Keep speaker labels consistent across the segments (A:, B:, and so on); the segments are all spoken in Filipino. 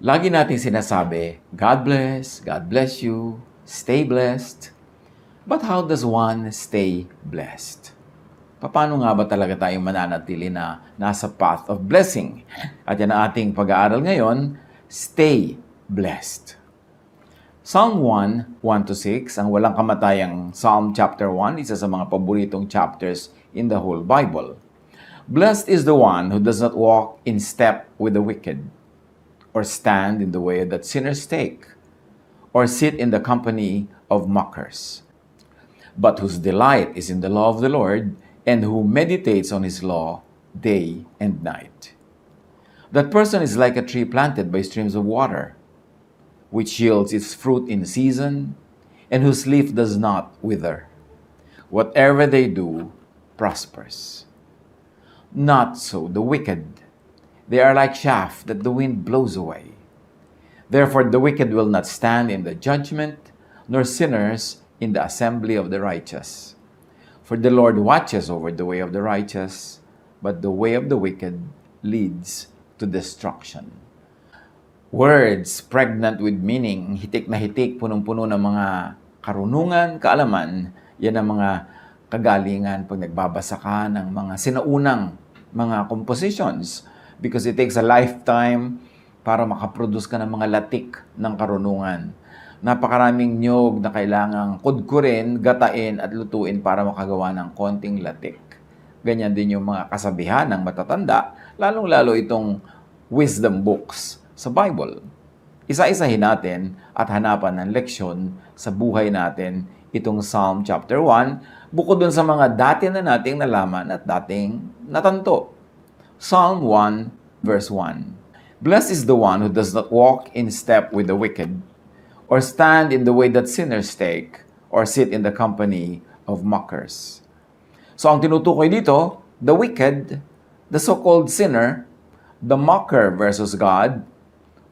A: Lagi nating sinasabi, God bless you, stay blessed. But how does one stay blessed? Paano nga ba talaga tayong mananatili na nasa path of blessing? At yan ang ating pag-aaral ngayon, stay blessed. Psalm 1, 1-6, ang walang kamatayang Psalm chapter 1, isa sa mga paboritong chapters in the whole Bible. Blessed is the one who does not walk in step with the wicked, or stand in the way that sinners take, or sit in the company of mockers, but whose delight is in the law of the Lord, and who meditates on his law day and night. That person is like a tree planted by streams of water, which yields its fruit in season, and whose leaf does not wither. Whatever they do prospers. Not so the wicked. They are like chaff that the wind blows away. Therefore the wicked will not stand in the judgment, nor sinners in the assembly of the righteous. For the Lord watches over the way of the righteous, but the way of the wicked leads to destruction. Words pregnant with meaning, hitik na hitik, punong-puno ng mga karunungan, kaalaman, yan ang mga kagalingan pag nagbabasa ka ng mga sinaunang mga compositions. Because it takes a lifetime para makaproduce ka ng mga latik ng karunungan. Napakaraming niyog na kailangang kudkurin, gatain at lutuin para makagawa ng konting latik. Ganyan din yung mga kasabihan ng matatanda, lalong-lalo itong wisdom books sa Bible. Isa-isahin natin at hanapan ng leksyon sa buhay natin itong Psalm chapter 1, bukod dun sa mga dati na nating nalaman at dating natanto. Psalm 1, verse 1. Blessed is the one who does not walk in step with the wicked, or stand in the way that sinners take, or sit in the company of mockers. So ang tinutukoy dito, the wicked, the so-called sinner, the mocker versus God,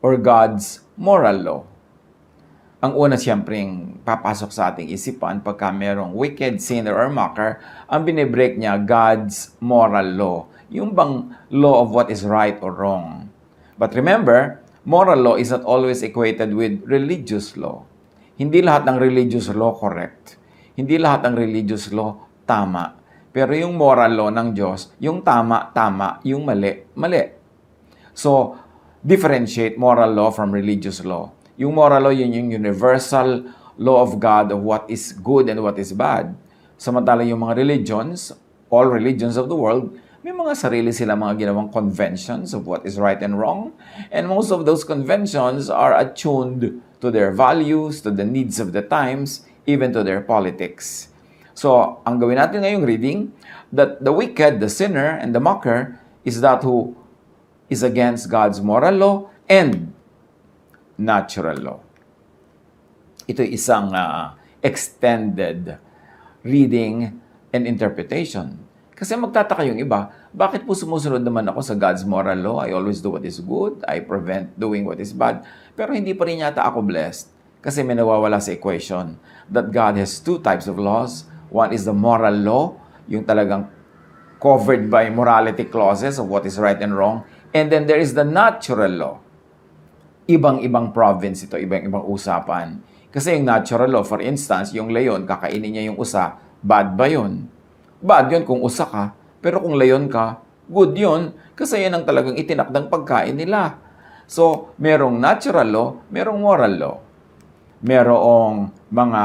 A: or God's moral law. Ang una siyempreng papasok sa ating isipan pagka merong wicked, sinner, or mocker, ang binibreak niya God's moral law. Yung bang law of what is right or wrong. But remember, moral law is not always equated with religious law. Hindi lahat ng religious law correct. Hindi lahat ng religious law tama. Pero yung moral law ng Diyos, yung tama, tama, yung mali, mali. So, differentiate moral law from religious law. Yung moral law, yun yung universal law of God of what is good and what is bad. Samantalang yung mga religions, all religions of the world, may mga sarili sila mga ginawang conventions of what is right and wrong. And most of those conventions are attuned to their values, to the needs of the times, even to their politics. So, ang gawin natin ngayong reading, that the wicked, the sinner, and the mocker is that who is against God's moral law and natural law. Ito isang extended reading and interpretation. Kasi magtataka yung iba, bakit po sumusunod naman ako sa God's moral law? I always do what is good, I prevent doing what is bad. Pero hindi pa rin yata ako blessed kasi may nawawala sa equation that God has two types of laws. One is the moral law, yung talagang covered by morality clauses of what is right and wrong. And then there is the natural law. Ibang-ibang province ito, ibang-ibang usapan. Kasi yung natural law, for instance, yung leon, kakainin niya yung usa, bad ba yun? Bad yun kung usa ka, pero kung leon ka, good yun, kasi yan ang talagang itinakdang pagkain nila. So, merong natural law, merong moral law. Merong mga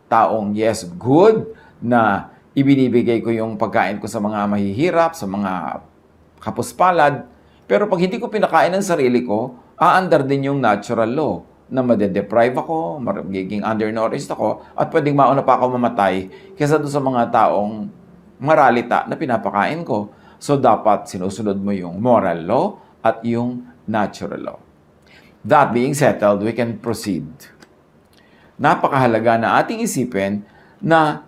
A: taong, yes, good, na ibinibigay ko yung pagkain ko sa mga mahihirap, sa mga kapuspalad, pero pag hindi ko pinakain ng sarili ko, aandar din yung natural law na madedeprive ako, magiging undernourished ako, at pwedeng mauna pa ako mamatay kaysa doon sa mga taong maralita na pinapakain ko. So, dapat sinusunod mo yung moral law at yung natural law. That being settled, we can proceed. Napakahalaga na ating isipin na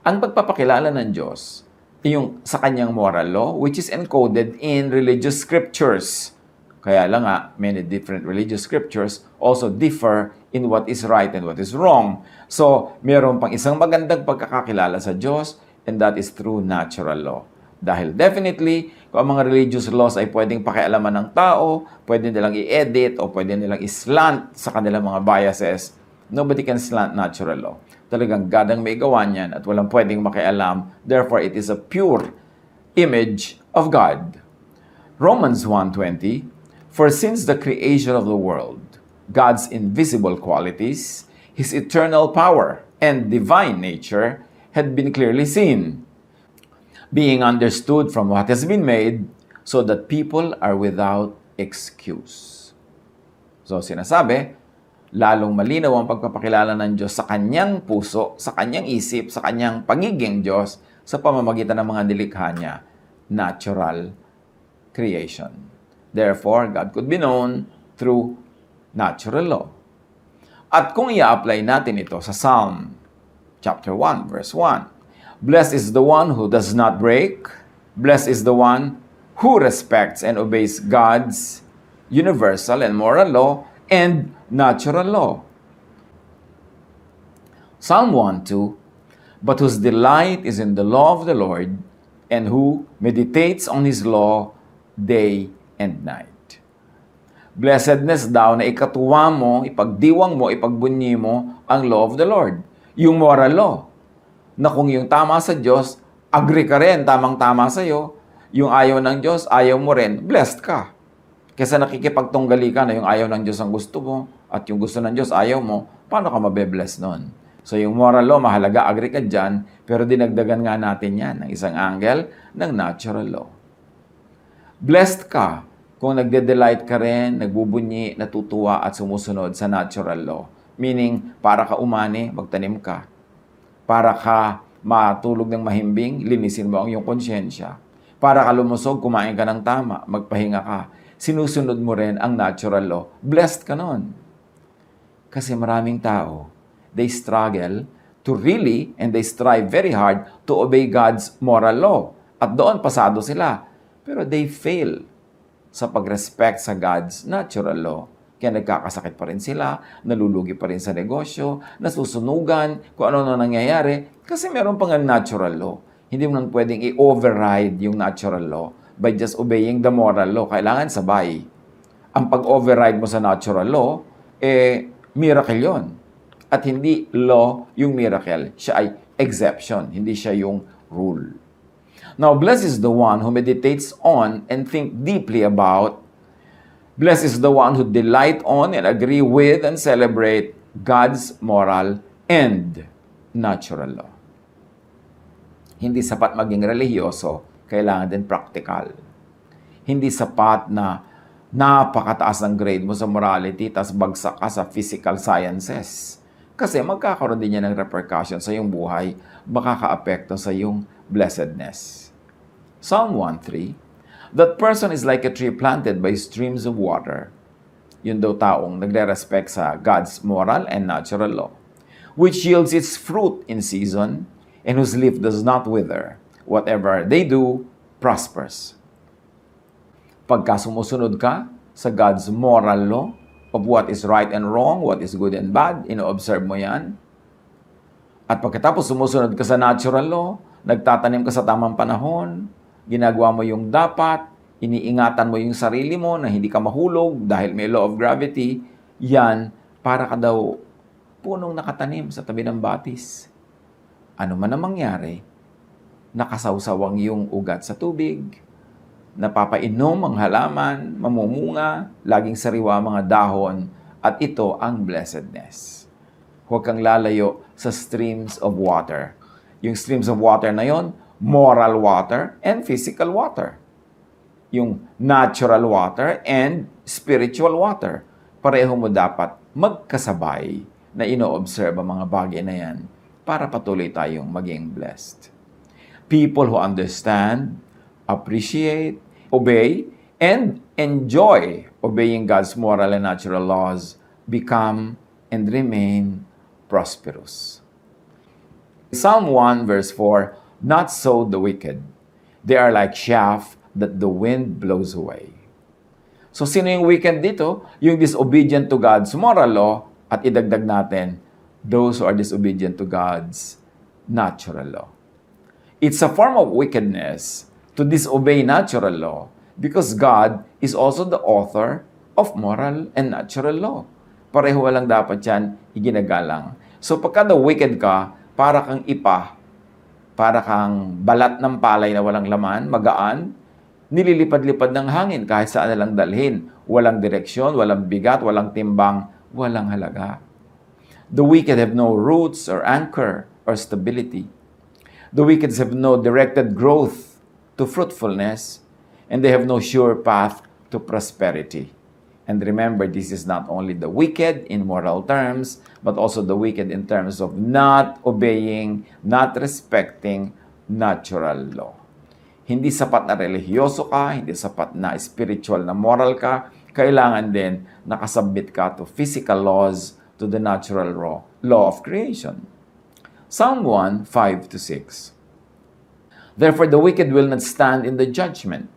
A: Ang pagpapakilala ng Diyos, yung sa kanyang moral law, which is encoded in religious scriptures. Kaya lang nga, many different religious scriptures also differ in what is right and what is wrong. So, meron pang isang magandang pagkakakilala sa Diyos, and that is through natural law. Dahil definitely, kung ang mga religious laws ay pwedeng pakialaman ng tao, pwede nilang i-edit o pwede nilang i-slant sa kanilang mga biases, nobody can slant natural law. Talagang God ang may gawa niyan at walang pwedeng makialam. Therefore, it is a pure image of God. Romans 1:20, for since the creation of the world, God's invisible qualities, His eternal power and divine nature had been clearly seen, being understood from what has been made, so that people are without excuse. So sinasabi, lalong malinaw ang pagpapakilala ng Diyos sa kanyang puso, sa kanyang isip, sa kanyang pagiging Diyos sa pamamagitan ng mga nilikha niya, natural creation. Therefore, God could be known through natural law. At kung i-apply natin ito sa Psalm chapter 1, verse 1, blessed is the one who does not break, blessed is the one who respects and obeys God's universal and moral law and natural law. Psalm 1:2, but whose delight is in the law of the Lord, and who meditates on His law day and night. Blessedness daw na ikatuwa mo, ipagdiwang mo, ipagbunyi mo ang law of the Lord. Yung moral law, na kung yung tama sa Diyos, agree ka rin, tamang-tama sa'yo. Yung ayaw ng Diyos, ayaw mo rin, blessed ka. Kesa nakikipagtunggali ka na yung ayaw ng Diyos ang gusto mo at yung gusto ng Diyos ayaw mo, paano ka mabe-bless nun? So yung moral law, mahalaga, agree ka dyan, pero dinagdagan nga natin yan ng isang angle ng natural law. Blessed ka kung nagde-delight ka rin, nagbubunyi, natutuwa at sumusunod sa natural law. Meaning, para ka umani, magtanim ka. Para ka matulog ng mahimbing, linisin mo ang iyong konsyensya. Para ka lumusog, kumain ka ng tama, magpahinga ka. Sinusunod mo rin ang natural law. Blessed ka nun. Kasi maraming tao, they struggle to really, and they strive very hard to obey God's moral law. At doon pasado sila. Pero they fail sa pag-respect sa God's natural law. Kaya nagkakasakit pa rin sila, nalulugi pa rin sa negosyo, nasusunugan, kung ano na nangyayari, kasi meron pang natural law. Hindi mo nang pwedeng i-override yung natural law by just obeying the moral law. Kailangan sabay. Ang pag-override mo sa natural law, miracle yon. At hindi law yung miracle. Siya ay exception, hindi siya yung rule. Now, blessed is the one who meditates on and think deeply about. Blessed is the one who delight on and agree with and celebrate God's moral and natural law. Hindi sapat maging relihiyoso, kailangan din practical. Hindi sapat na napakataas ng grade mo sa morality tas bagsak ka sa physical sciences. Kasi magkakaroon din yan ng repercussion sa iyong buhay, makaka-apekto sa iyong blessedness. Psalm 1:3, that person is like a tree planted by streams of water. Yun daw taong nagre-respect sa God's moral and natural law, which yields its fruit in season, and whose leaf does not wither. Whatever they do, prospers. Pagka sumusunod ka sa God's moral law of what is right and wrong, what is good and bad, ino-observe mo yan. At pagkatapos sumusunod ka sa natural law, nagtatanim ka sa tamang panahon, ginagawa mo yung dapat, iniingatan mo yung sarili mo na hindi ka mahulog dahil may law of gravity, yan, para ka daw punong nakatanim sa tabi ng batis. Ano man ang mangyari, nakasawsawang yung ugat sa tubig, napapainom ang halaman, mamumunga, laging sariwa mga dahon, at ito ang blessedness. Huwag kang lalayo sa streams of water. Yung streams of water na yon, moral water and physical water. Yung natural water and spiritual water. Pareho mo dapat magkasabay na ino-observe ang mga bagay na yan para patuloy tayong maging blessed. People who understand, appreciate, obey, and enjoy obeying God's moral and natural laws become and remain prosperous. Psalm 1 verse 4, not so the wicked. They are like chaff that the wind blows away. So sino yung wicked dito? Yung disobedient to God's moral law, at idagdag natin, those who are disobedient to God's natural law. It's a form of wickedness to disobey natural law because God is also the author of moral and natural law. Pareho lang dapat yan iginagalang. So pagka the wicked ka, para kang balat ng palay na walang laman, magaan, nililipad-lipad ng hangin kahit saan na lang dalhin. Walang direksyon, walang bigat, walang timbang, walang halaga. The wicked have no roots or anchor or stability. The wicked have no directed growth to fruitfulness, and they have no sure path to prosperity. And remember, this is not only the wicked in moral terms, but also the wicked in terms of not obeying, not respecting natural law. Hindi sapat na relihiyoso ka, hindi sapat na spiritual na moral ka, kailangan din nakasubmit ka to physical laws, to the natural law of creation. Psalm 1, 5-6. Therefore the wicked will not stand in the judgment,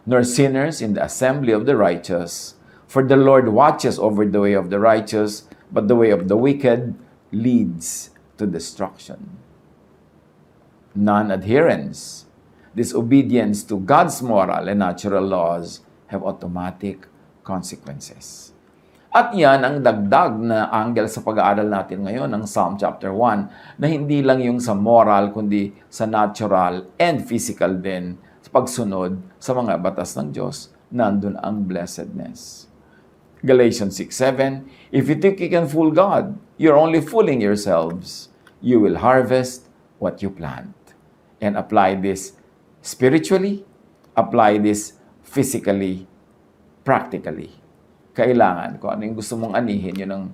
A: nor sinners in the assembly of the righteous. For the Lord watches over the way of the righteous, but the way of the wicked leads to destruction. Non-adherence, disobedience to God's moral and natural laws have automatic consequences. At yan ang dagdag na angle sa pag-aaral natin ngayon ng Psalm chapter 1 na hindi lang yung sa moral kundi sa natural and physical din sa pagsunod sa mga batas ng Diyos, nandun ang blessedness. Galatians 6:7, if you think you can fool God, you're only fooling yourselves. You will harvest what you plant. And apply this spiritually, apply this physically, practically. Kailangan kung ano yung gusto mong anihin, yun ang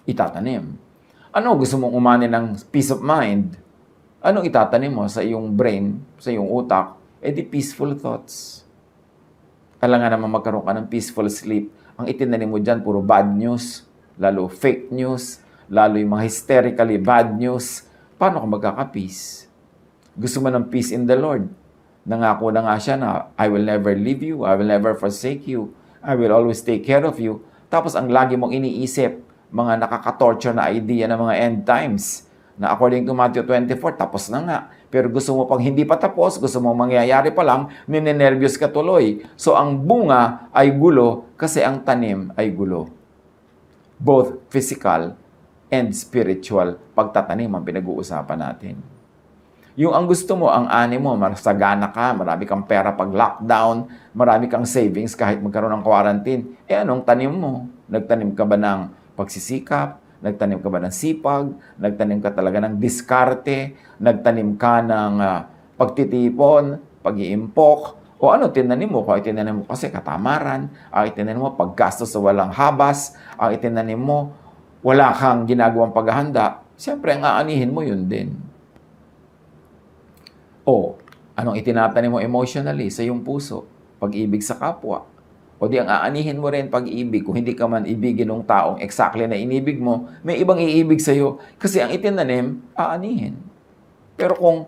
A: itatanim. Ano gusto mong umani ng peace of mind? Anong itatanim mo sa iyong brain, sa iyong utak? The peaceful thoughts. Alam nga naman magkaroon ka ng peaceful sleep. Ang itinanim mo dyan, puro bad news, lalo fake news, lalo yung mga hysterically bad news. Paano ka magkaka-peace? Gusto mo ng peace in the Lord. Nangako na nga siya na, I will never leave you, I will never forsake you, I will always take care of you. Tapos ang lagi mong iniisip, mga nakaka-torture na idea ng mga end times, na according to Matthew 24, tapos na nga. Pero gusto mo pang hindi pa tapos, gusto mo mangyayari pa lang, ninenervyos ka tuloy. So ang bunga ay gulo kasi ang tanim ay gulo. Both physical and spiritual pagtatanim ang pinag-uusapan natin. Yung ang gusto mo, ang ani mo, masagana ka, marami kang pera pag lockdown, marami kang savings kahit magkaroon ng quarantine. Anong tanim mo? Nagtanim ka ba ng pagsisikap? Nagtanim ka ba ng sipag? Nagtanim ka talaga ng diskarte? Nagtanim ka ng pagtitipon, pag-iimpok? O ano tinanim mo? Kung itinanim mo kasi katamaran, ang itinanim mo paggastos sa walang habas, ang itinanim mo wala kang ginagawang paghahanda, siyempre ang aanihin mo yun din. O anong itinatanim mo emotionally sa iyong puso? Pag-ibig sa kapwa. O di ang aanihin mo rin pag-ibig. Kung hindi ka man ibigin ng taong exactly na inibig mo, may ibang iibig sa iyo kasi ang itinanim, aanihin. Pero kung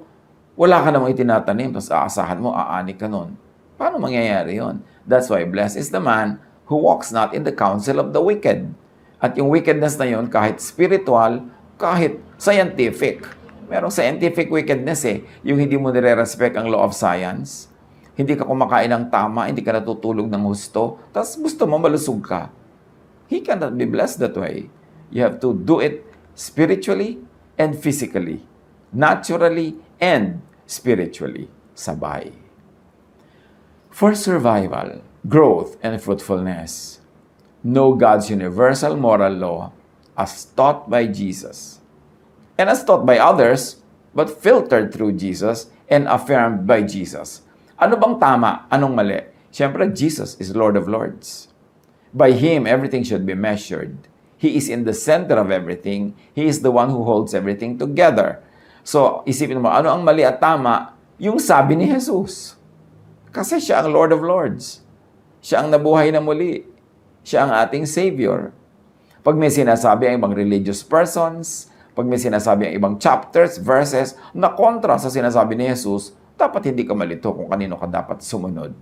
A: wala ka namang itinatanim, tapos aasahan mo, aani ka nun, paano mangyayari yon? That's why blessed is the man who walks not in the counsel of the wicked. At yung wickedness na yon, kahit spiritual, kahit scientific. Merong scientific wickedness yung hindi mo nire-respect ang law of science. Hindi ka kumakain ng tama, hindi ka natutulog ng husto, tapos gusto mo malusog ka. He cannot be blessed that way. You have to do it spiritually and physically, naturally and spiritually, sabay. For survival, growth, and fruitfulness, know God's universal moral law as taught by Jesus, and as taught by others, but filtered through Jesus and affirmed by Jesus. Ano bang tama? Anong mali? Siyempre, Jesus is Lord of Lords. By Him, everything should be measured. He is in the center of everything. He is the one who holds everything together. So, isipin mo, ano ang mali at tama? Yung sabi ni Jesus. Kasi siya ang Lord of Lords. Siya ang nabuhay na muli. Siya ang ating Savior. Pag may sinasabi ang ibang religious persons, Pag may sinasabi ang ibang chapters, verses, na kontra sa sinasabi ni Jesus, dapat hindi ka malito kung kanino ka dapat sumunod.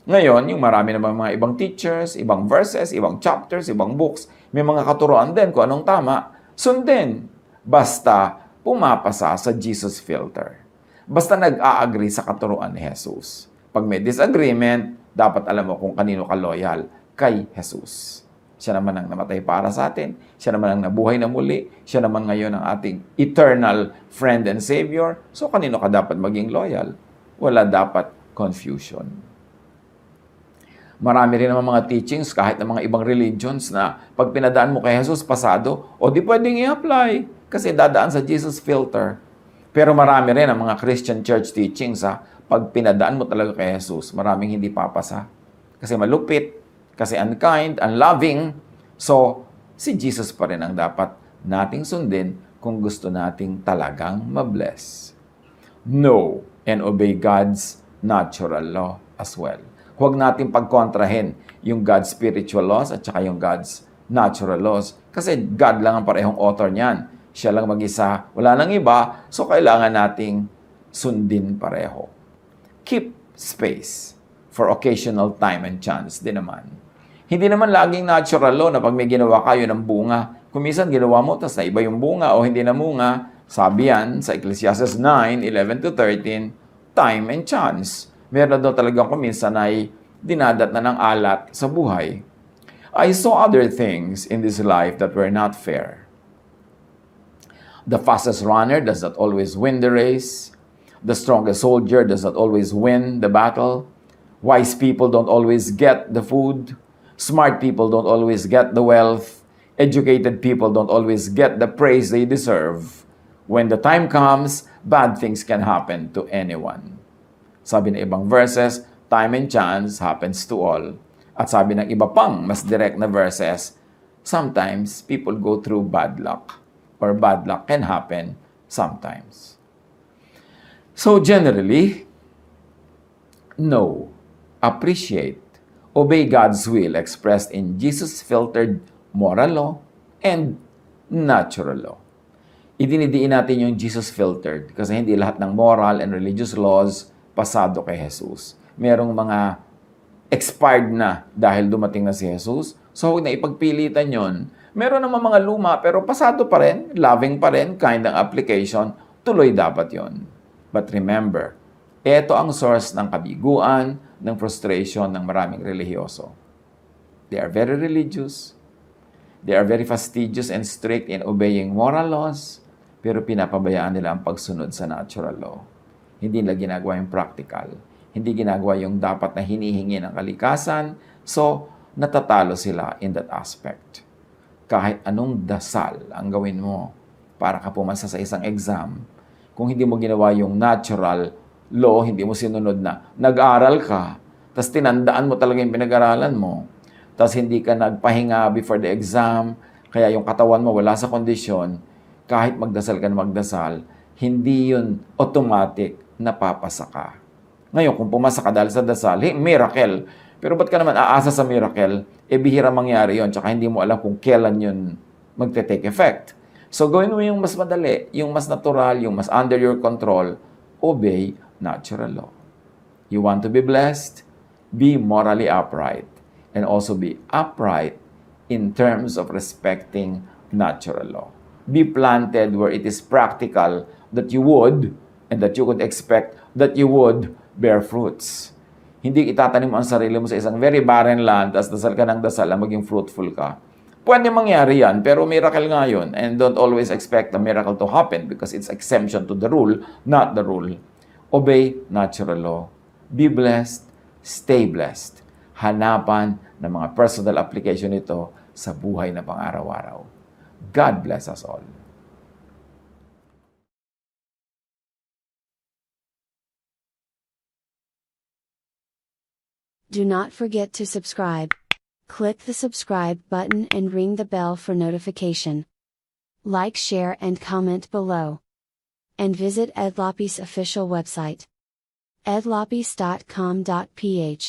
A: Ngayon, yung marami namang mga ibang teachers, ibang verses, ibang chapters, ibang books, may mga katuroan din kung anong tama, sundin. Basta pumapasa sa Jesus filter. Basta nag-a-agree sa katuroan ni Jesus. Pag may disagreement, dapat alam mo kung kanino ka loyal, kay Jesus. Siya naman ang namatay para sa atin. Siya naman ang nabuhay na muli. Siya naman ngayon ang ating eternal friend and Savior. So, kanino ka dapat maging loyal? Wala dapat confusion. Marami rin naman mga teachings kahit ng mga ibang religions na pag pinadaan mo kay Jesus, pasado, o di pwedeng i-apply kasi dadaan sa Jesus filter. Pero marami rin ang mga Christian church teachings pag pinadaan mo talaga kay Jesus, maraming hindi papasa. Kasi malupit, kasi unkind, unloving. So, si Jesus pa rin ang dapat nating sundin kung gusto nating talagang mabless. Know and obey God's natural law as well. Huwag natin pagkontrahin yung God's spiritual laws at saka yung God's natural laws. Kasi God lang ang parehong author niyan. Siya lang mag-isa, wala nang iba, so kailangan nating sundin pareho. Keep space for occasional time and chance din naman. Hindi naman laging natural law na pag may ginawa kayo ng bunga, kung minsan ginawa mo, tas na iba yung bunga o hindi na bunga, sabi yan sa Ecclesiastes 9:11-13, time and chance. Meron daw talagang kung minsan ay dinadat na ng alat sa buhay. I saw other things in this life that were not fair. The fastest runner does not always win the race. The strongest soldier does not always win the battle. Wise people don't always get the food. Smart people don't always get the wealth. Educated people don't always get the praise they deserve. When the time comes, bad things can happen to anyone. Sabi ng ibang verses, time and chance happens to all. At sabi ng iba pang mas direct na verses, sometimes people go through bad luck. Or bad luck can happen sometimes. So generally, know, appreciate, obey God's will expressed in Jesus-filtered moral law and natural law. Idinidiin natin yung Jesus-filtered kasi hindi lahat ng moral and religious laws pasado kay Jesus. Merong mga expired na dahil dumating na si Jesus. So, huwag na ipagpilitan yon. Meron naman mga luma pero pasado pa rin, loving pa rin, kind ng application, tuloy dapat yon. But remember, ito ang source ng kabiguan, ng frustration ng maraming relihiyoso. They are very religious. They are very fastidious and strict in obeying moral laws, pero pinapabayaan nila ang pagsunod sa natural law. Hindi nila ginagawa yung practical. Hindi ginagawa yung dapat na hinihingi ng kalikasan, so natatalo sila in that aspect. Kahit anong dasal ang gawin mo para ka pumasa sa isang exam, kung hindi mo ginawa yung natural law, hindi mo sinunod na nag-aral ka, tapos tinandaan mo talaga yung pinag-aralan mo, tapos hindi ka nagpahinga before the exam, kaya yung katawan mo wala sa kondisyon, kahit magdasal ka na magdasal, hindi yun automatic na papasa ka. Ngayon, kung pumasa ka dahil sa dasal, miracle. Pero ba't ka naman aasa sa miracle? Bihira mangyari yon, tsaka hindi mo alam kung kailan yun magte-take effect. So, gawin mo yung mas madali, yung mas natural, yung mas under your control, obey natural law. You want to be blessed? Be morally upright. And also be upright in terms of respecting natural law. Be planted where it is practical that you would, and that you could expect that you would bear fruits. Hindi itatanim mo ang sarili mo sa isang very barren land, tapos dasal ka ng dasal na maging fruitful ka. Pwede mangyari yan, pero miracle nga yun. And don't always expect a miracle to happen because it's exemption to the rule, not the rule. Obey natural law. Be blessed. Stay blessed. Hanapan ng mga personal application nito sa buhay na pang-araw-araw. God bless us all.
B: Do not forget to subscribe. Click the subscribe button and ring the bell for notification. Like, share, and comment below. And visit Edlopy's official website, edlopys.com.ph.